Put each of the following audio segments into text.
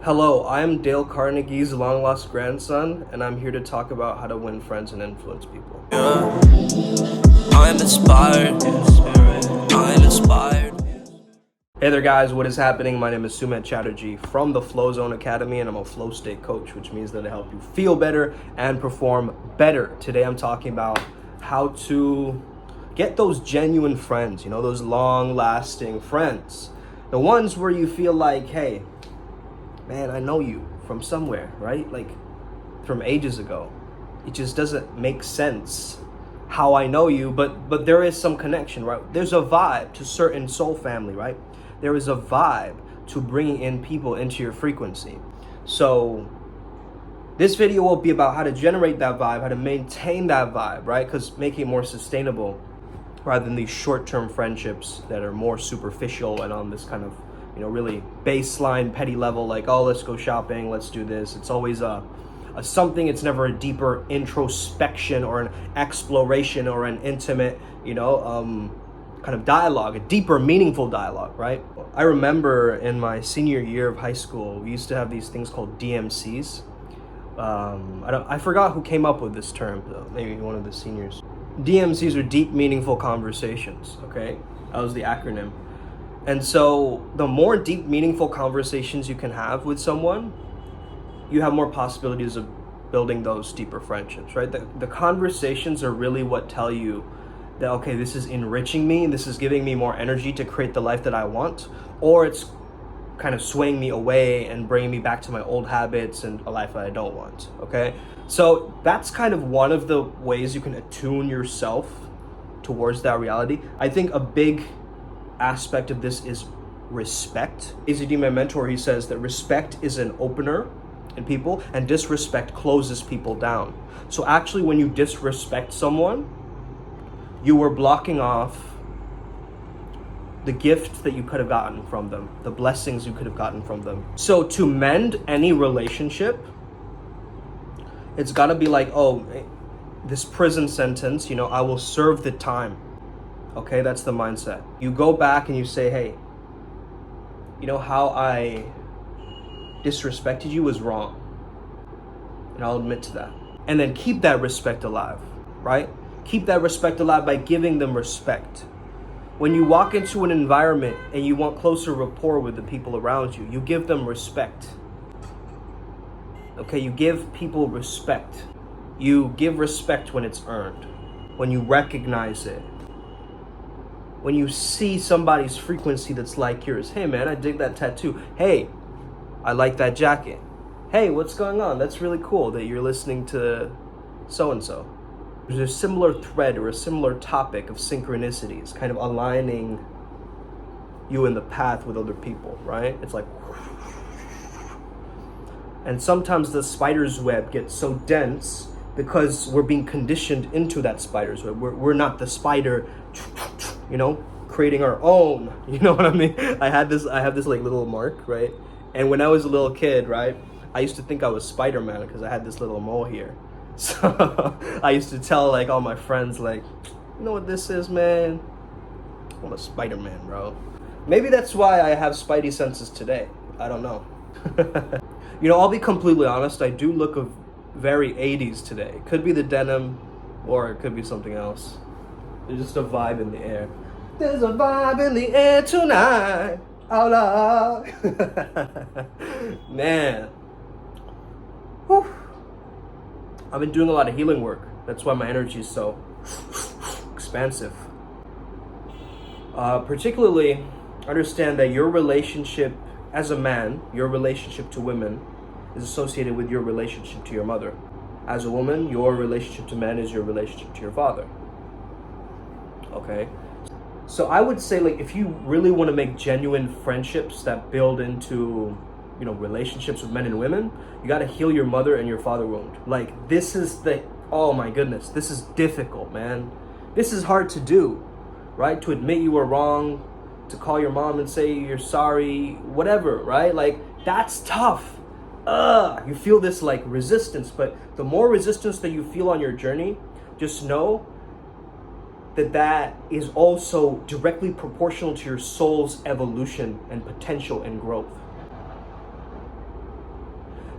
Hello, I am Dale Carnegie's long-lost grandson, and I'm here to talk about how to win friends and influence people. I'm inspired. I'm inspired. Hey there guys, what is happening? My name is Sumit Chatterjee from the Flow Zone Academy, and I'm a flow state coach, which means that I help you feel better and perform better. Today I'm talking about how to get those genuine friends, those long-lasting friends. The ones where you feel like, hey, man, I know you from somewhere, right? Like from ages ago. It just doesn't make sense how I know you, but there is some connection, right? There's a vibe to certain soul family, right? There is a vibe to bringing in people into your frequency. So this video will be about how to generate that vibe, how to maintain that vibe, right? Because making it more sustainable rather than these short-term friendships that are more superficial and on this kind of really baseline petty level, like, oh, let's go shopping, let's do this. It's always a something. It's never a deeper introspection or an exploration or an intimate, kind of dialogue, a deeper, meaningful dialogue, right? I remember in my senior year of high school, we used to have these things called DMCs. I forgot who came up with this term, though. Maybe one of the seniors. DMCs are deep, meaningful conversations, okay? That was the acronym. And so the more deep, meaningful conversations you can have with someone, you have more possibilities of building those deeper friendships, right? The conversations are really what tell you that, okay, this is enriching me, this is giving me more energy to create the life that I want, or it's kind of swaying me away and bringing me back to my old habits and a life that I don't want, okay? So that's kind of one of the ways you can attune yourself towards that reality. I think a big aspect of this is respect. AZD, my mentor, he says that respect is an opener in people and disrespect closes people down. So actually when you disrespect someone, you were blocking off the gift that you could have gotten from them, the blessings you could have gotten from them. So to mend any relationship, it's got to be like, oh, this prison sentence, I will serve the time. Okay, that's the mindset. You go back and you say, hey, how I disrespected you was wrong. And I'll admit to that. And then keep that respect alive, right? Keep that respect alive by giving them respect. When you walk into an environment and you want closer rapport with the people around you, you give them respect. Okay, you give people respect. You give respect when it's earned, when you recognize it. When you see somebody's frequency that's like yours, hey man, I dig that tattoo. Hey, I like that jacket. Hey, what's going on? That's really cool that you're listening to so-and-so. There's a similar thread or a similar topic of synchronicities, kind of aligning you in the path with other people, right? It's like, and sometimes the spider's web gets so dense because we're being conditioned into that spider's web. We're not the spider, creating our own, you know what I mean? I have this like little mark, right? And when I was a little kid, right, I used to think I was Spider-Man because I had this little mole here. So I used to tell like all my friends, like, you know what this is, man? I'm a Spider-Man, bro. Maybe that's why I have spidey senses today. I don't know. I'll be completely honest, I do look very 80s today. It could be the denim or it could be something else. There's just a vibe in the air. There's a vibe in the air tonight. Oh, Lord. Man. Whew. I've been doing a lot of healing work. That's why my energy is so expansive. Particularly, understand that your relationship as a man, your relationship to women, is associated with your relationship to your mother. As a woman, your relationship to men is your relationship to your father. Okay? So I would say, like, if you really want to make genuine friendships that build into, relationships with men and women, you got to heal your mother and your father wound. Like, oh my goodness, this is difficult, man. This is hard to do, right? To admit you were wrong, to call your mom and say you're sorry, whatever, right? Like, that's tough. You feel this like resistance, but the more resistance that you feel on your journey, just know that is also directly proportional to your soul's evolution and potential and growth.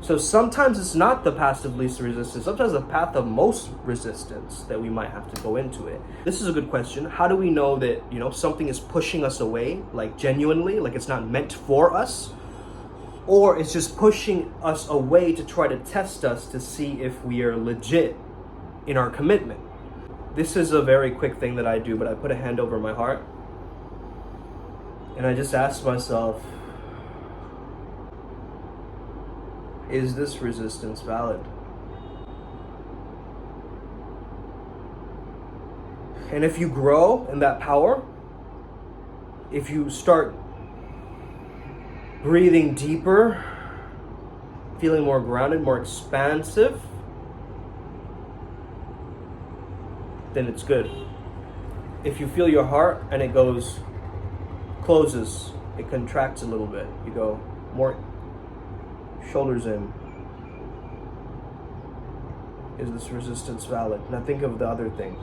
So sometimes it's not the path of least resistance. Sometimes the path of most resistance that we might have to go into it. This is a good question. How do we know that, something is pushing us away, like genuinely, like it's not meant for us? Or it's just pushing us away to try to test us to see if we are legit in our commitment. This is a very quick thing that I do, but I put a hand over my heart and I just ask myself, is this resistance valid? And if you grow in that power, if you start breathing deeper, feeling more grounded, more expansive, then it's good. If you feel your heart and it closes, it contracts a little bit, you go more shoulders in. Is this resistance valid? Now think of the other thing.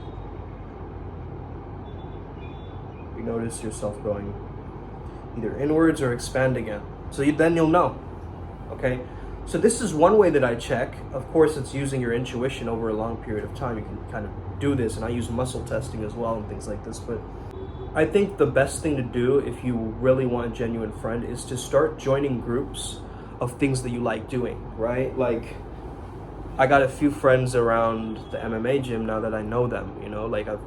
You notice yourself going either inwards or expand again. So then you'll know. Okay? So this is one way that I check. Of course, it's using your intuition over a long period of time. You can kind of do this, and I use muscle testing as well and things like this. But I think the best thing to do if you really want a genuine friend is to start joining groups of things that you like doing, right? Like, I got a few friends around the MMA gym now that I know them, like I've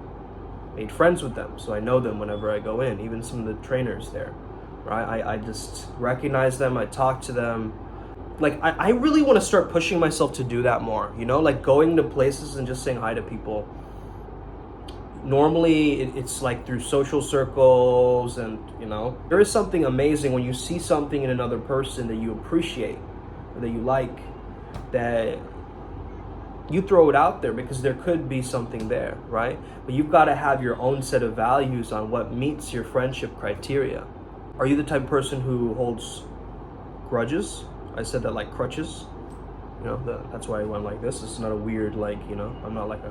made friends with them, so I know them whenever I go in, even some of the trainers there, right? I just recognize them, I talk to them. Like, I really want to start pushing myself to do that more, like going to places and just saying hi to people. Normally it's like through social circles, and there is something amazing when you see something in another person that you appreciate or that you like, that you throw it out there because there could be something there, right? But you've got to have your own set of values on what meets your friendship criteria. Are you the type of person who holds grudges? I said that like crutches, that's why I went like this. It's not a weird, I'm not like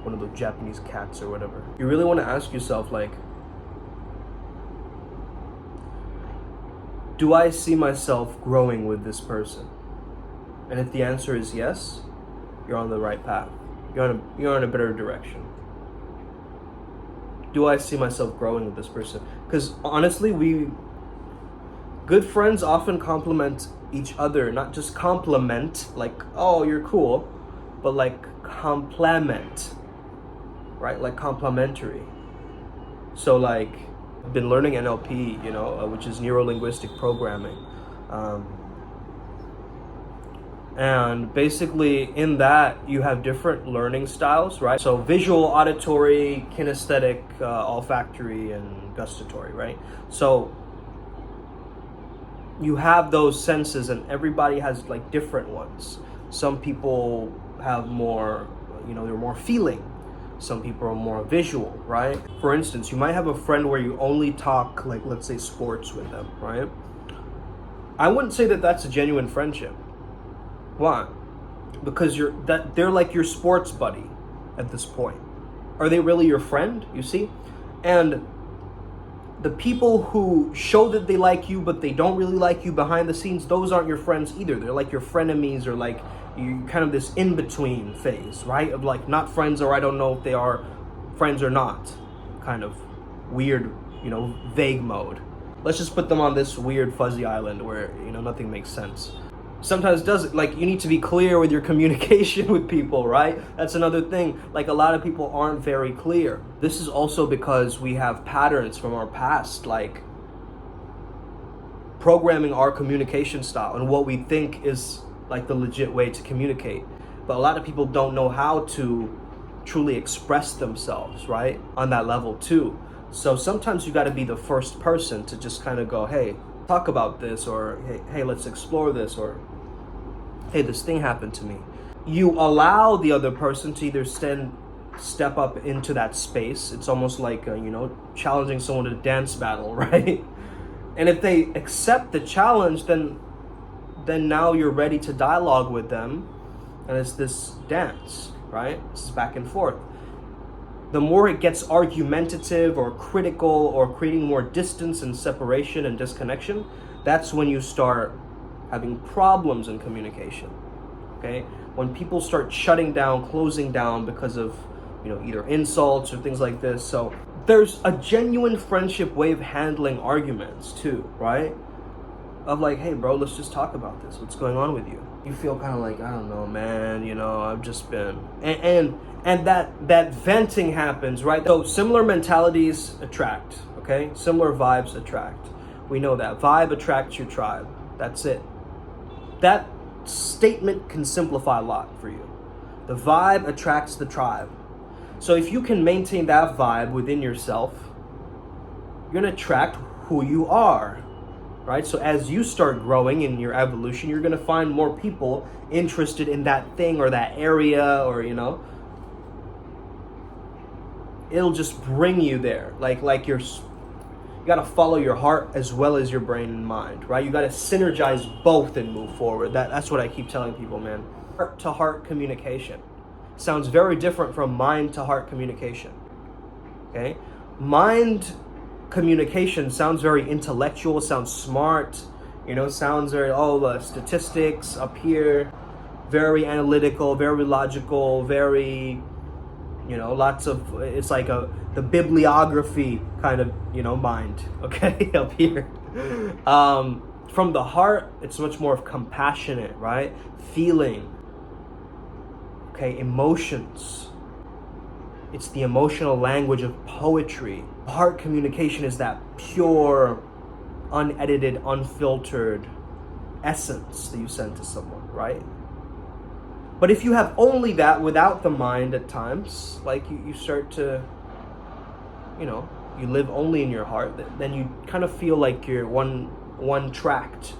one of those Japanese cats or whatever. You really want to ask yourself, do I see myself growing with this person? And if the answer is yes, you're on the right path. You're in a better direction. Do I see myself growing with this person? Because honestly, good friends often complement each other, not just compliment, like, oh, you're cool, but like complement, right? Like complementary. So like, I've been learning NLP, which is neuro-linguistic programming. And basically in that you have different learning styles, right? So visual, auditory, kinesthetic, olfactory, and gustatory, right? So you have those senses, and everybody has like different ones. Some people have more, they're more feeling. Some people are more visual, right? For instance, you might have a friend where you only talk, like, let's say sports with them, right? I wouldn't say that that's a genuine friendship. Why? Because they're like your sports buddy at this point. Are they really your friend? You see? And the people who show that they like you, but they don't really like you behind the scenes, those aren't your friends either. They're like your frenemies, or like you kind of this in-between phase, right? Of like not friends, or I don't know if they are friends or not. Kind of weird, vague mode. Let's just put them on this weird fuzzy island where, nothing makes sense. Sometimes you need to be clear with your communication with people, right? That's another thing. Like, a lot of people aren't very clear. This is also because we have patterns from our past, like programming our communication style and what we think is like the legit way to communicate. But a lot of people don't know how to truly express themselves, right? On that level too. So sometimes you got to be the first person to just kind of go, hey, talk about this, or hey, let's explore this, or hey, this thing happened to me. You allow the other person to either step up into that space. It's almost like challenging someone to a dance battle, right? And if they accept the challenge, then now you're ready to dialogue with them, and it's this dance, right? This is back and forth. The more it gets argumentative or critical or creating more distance and separation and disconnection, that's when you start having problems in communication. Okay? When people start shutting down, closing down because of, either insults or things like this. So there's a genuine friendship way of handling arguments too, right? Of like, hey bro, let's just talk about this. What's going on with you? You feel kind of like, I don't know, man, I've just been, and that venting happens, right? So similar mentalities attract, okay? Similar vibes attract. We know that. Vibe attracts your tribe. That's it. That statement can simplify a lot for you. The vibe attracts the tribe. So if you can maintain that vibe within yourself, you're going to attract who you are, right? So as you start growing in your evolution, you're going to find more people interested in that thing or that area, or, it'll just bring you there. Like you got to follow your heart as well as your brain and mind, right? You got to synergize both and move forward. That's what I keep telling people, man. Heart to heart communication sounds very different from mind to heart communication. Okay? Mind communication sounds very intellectual, sounds smart, sounds very, statistics up here, very analytical, very logical, very, lots of, it's like the bibliography kind of, mind, okay, up here. From the heart, it's much more of compassionate, right? Feeling, okay, emotions. It's the emotional language of poetry. Heart communication is that pure, unedited, unfiltered essence that you send to someone, right? But if you have only that without the mind at times, like you start to, you live only in your heart, then you kind of feel like you're one tracked.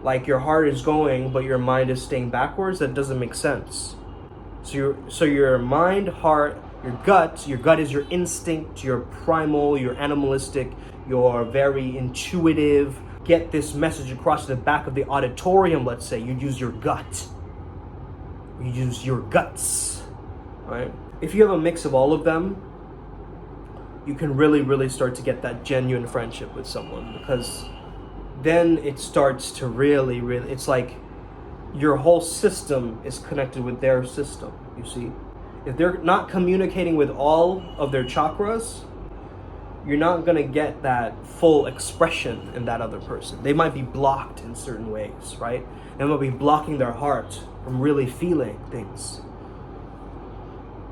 Like your heart is going, but your mind is staying backwards. That doesn't make sense. So your mind, heart, your gut is your instinct, your primal, your animalistic, your very intuitive. Get this message across to the back of the auditorium, let's say. You use your gut. You use your guts, right? If you have a mix of all of them, you can really, really start to get that genuine friendship with someone, because then it starts to really, it's like your whole system is connected with their system, you see? If they're not communicating with all of their chakras, you're not going to get that full expression in that other person. They might be blocked in certain ways, right? They might be blocking their heart from really feeling things.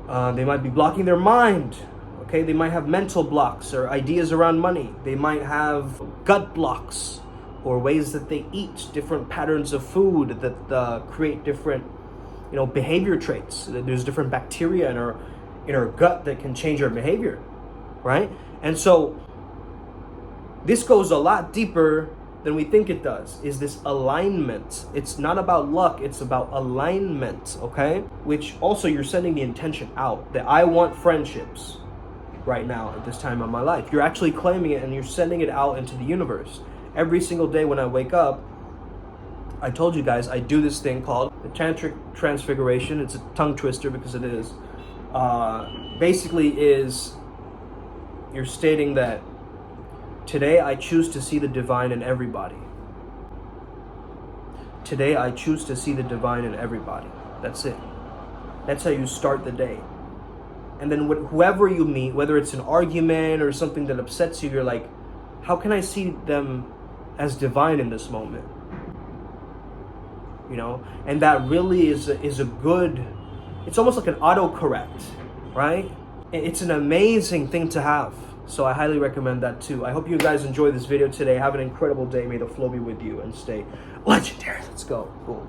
They might be blocking their mind. Okay, they might have mental blocks or ideas around money. They might have gut blocks or ways that they eat, different patterns of food that create different, behavior traits. There's different bacteria in our gut that can change our behavior, right? And so this goes a lot deeper than we think it does, is this alignment. It's not about luck, it's about alignment, okay? Which also you're sending the intention out that I want friendships right now at this time of my life. You're actually claiming it and you're sending it out into the universe. Every single day when I wake up, I told you guys I do this thing called the Tantric Transfiguration. It's a tongue twister because it is. Basically is you're stating that today I choose to see the divine in everybody. Today I choose to see the divine in everybody. That's it. That's how you start the day. And then whoever you meet, whether it's an argument or something that upsets you, you're like, how can I see them as divine in this moment? And that really is a good, it's almost like an autocorrect, right? It's an amazing thing to have. So I highly recommend that too. I hope you guys enjoy this video today. Have an incredible day. May the flow be with you and stay legendary. Let's go. Boom.